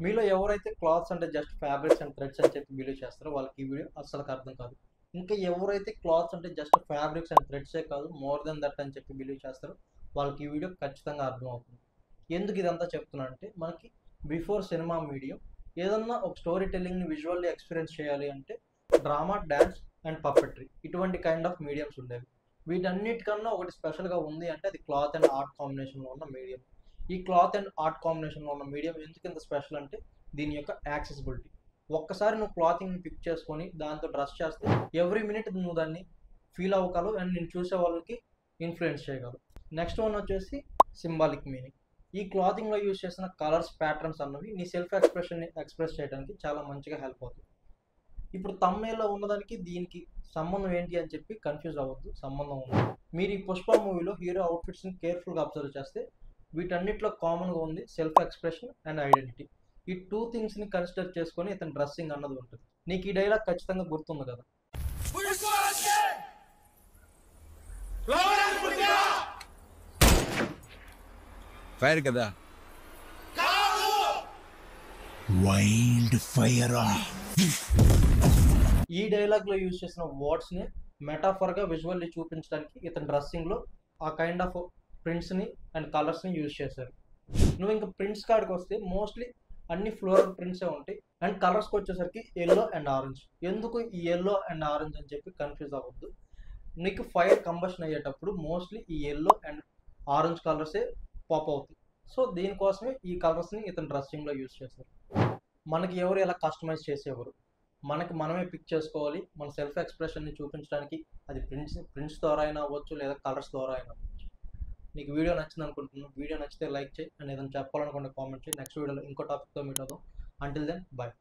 మీలో ఎవరైతే క్లాత్స్ అంటే జస్ట్ ఫ్యాబ్రిక్స్ అండ్ థ్రెడ్స్ అని చెప్పి బిలీవ్ చేస్తారో వాళ్ళకి ఈ వీడియో అస్సలు అర్థం కాదు. ఇంకా ఎవరైతే క్లాత్స్ అంటే జస్ట్ ఫ్యాబ్రిక్స్ అండ్ థ్రెడ్సే కాదు మోర్ దెన్ దట్ అని చెప్పి బిలీవ్ చేస్తారో వాళ్ళకి ఈ వీడియో ఖచ్చితంగా అర్థం అవుతుంది. ఎందుకు ఇదంతా చెప్తున్నా అంటే మనకి బిఫోర్ సినిమా మీడియం ఏదన్నా ఒక స్టోరీ టెల్లింగ్ని విజువల్లీ ఎక్స్పీరియన్స్ చేయాలి అంటే డ్రామా, డ్యాన్స్ అండ్ పప్పెట్రీ ఇటువంటి కైండ్ ఆఫ్ మీడియంస్ ఉండేవి. వీటన్నిటికన్నా ఒకటి స్పెషల్గా ఉంది అంటే అది క్లాత్ అండ్ ఆర్ట్ కాంబినేషన్లో ఉన్న మీడియం. ఈ క్లాత్ అండ్ ఆర్ట్ కాంబినేషన్లో ఉన్న మీడియం ఎందుకు ఇంత స్పెషల్ అంటే దీని యొక్క యాక్సెసిబిలిటీ. ఒక్కసారి నువ్వు క్లాతింగ్ని పిక్ చేసుకొని దాంతో డ్రెస్ చేస్తే ఎవ్రీ మినిట్ నువ్వు దాన్ని ఫీల్ అవ్వగలవు అండ్ నేను చూసే వాళ్ళకి ఇన్ఫ్లుయెన్స్ చేయగలవు. నెక్స్ట్ వన్ వచ్చేసి సింబాలిక్ మీనింగ్. ఈ క్లాతింగ్లో యూజ్ చేసిన కలర్స్, ప్యాటర్న్స్ అన్నవి నీ సెల్ఫ్ ఎక్స్ప్రెషన్ని ఎక్స్ప్రెస్ చేయడానికి చాలా మంచిగా హెల్ప్ అవుతుంది. ఇప్పుడు తమ్నేల్లో ఉన్నదానికి దీనికి సంబంధం ఏంటి అని చెప్పి కన్ఫ్యూజ్ అవ్వద్దు, సంబంధం ఉంది. మీరు ఈ పుష్ప మూవీలో హీరో అవుట్ఫిట్స్ని కేర్ఫుల్గా అబ్జర్వ్ చేస్తే వీటన్నిటిలో కామన్గా ఉంది సెల్ఫ్ ఎక్స్ప్రెషన్ అండ్ ఐడెంటిటీ. ఈ టూ థింగ్స్ని కన్సిడర్ చేసుకొని ఇతని డ్రెస్సింగ్ అన్నది ఉంటుంది. నీకు ఈ డైలాగ్ ఖచ్చితంగా గుర్తుంది కదా. ఫైర్ కదా, వైల్డ్ ఫైర్. ఈ డైలాగ్లో యూజ్ చేసిన వర్డ్స్ని మెటాఫర్గా విజువల్లీ చూపించడానికి ఇతని డ్రెస్సింగ్లో ఆ కైండ్ ఆఫ్ ప్రింట్స్ని అండ్ కలర్స్ని యూజ్ చేశారు. నువ్వు ఇంకా ప్రింట్స్ కాడికి వస్తే మోస్ట్లీ అన్ని ఫ్లోరల్ ప్రింట్సే ఉంటాయి అండ్ కలర్స్కి వచ్చేసరికి ఎల్లో అండ్ ఆరెంజ్. ఎందుకు ఈ ఎల్లో అండ్ ఆరెంజ్ అని చెప్పి కన్ఫ్యూజ్ అవ్వద్దు. నీకు ఫైర్ కంబషన్ అయ్యేటప్పుడు మోస్ట్లీ ఈ ఎల్లో అండ్ ఆరెంజ్ కలర్సే పాప్ అవుతాయి. సో దీనికోసమే ఈ కలర్స్ని ఇతని డ్రెస్సింగ్లో యూజ్ చేశారు. మనకి ఎవరు ఎలా కస్టమైజ్ చేసేవారు, మనకి మనమే పిక్ చేసుకోవాలి. మన సెల్ఫ్ ఎక్స్ప్రెషన్ని చూపించడానికి అది ప్రింట్స్ ద్వారా అయినా అవ్వచ్చు లేదా కలర్స్ ద్వారా అయినా అవ్వచ్చు. నీకు వీడియో నచ్చింది అనుకుంటున్నాను. వీడియో నచ్చితే లైక్ చేయి అండ్ ఏదైనా చెప్పాలనుకుంటే కామెంట్ చేయి. నెక్స్ట్ వీడియోలో ఇంకో టాపిక్తో మీట్ అవుదాం. Until then bye.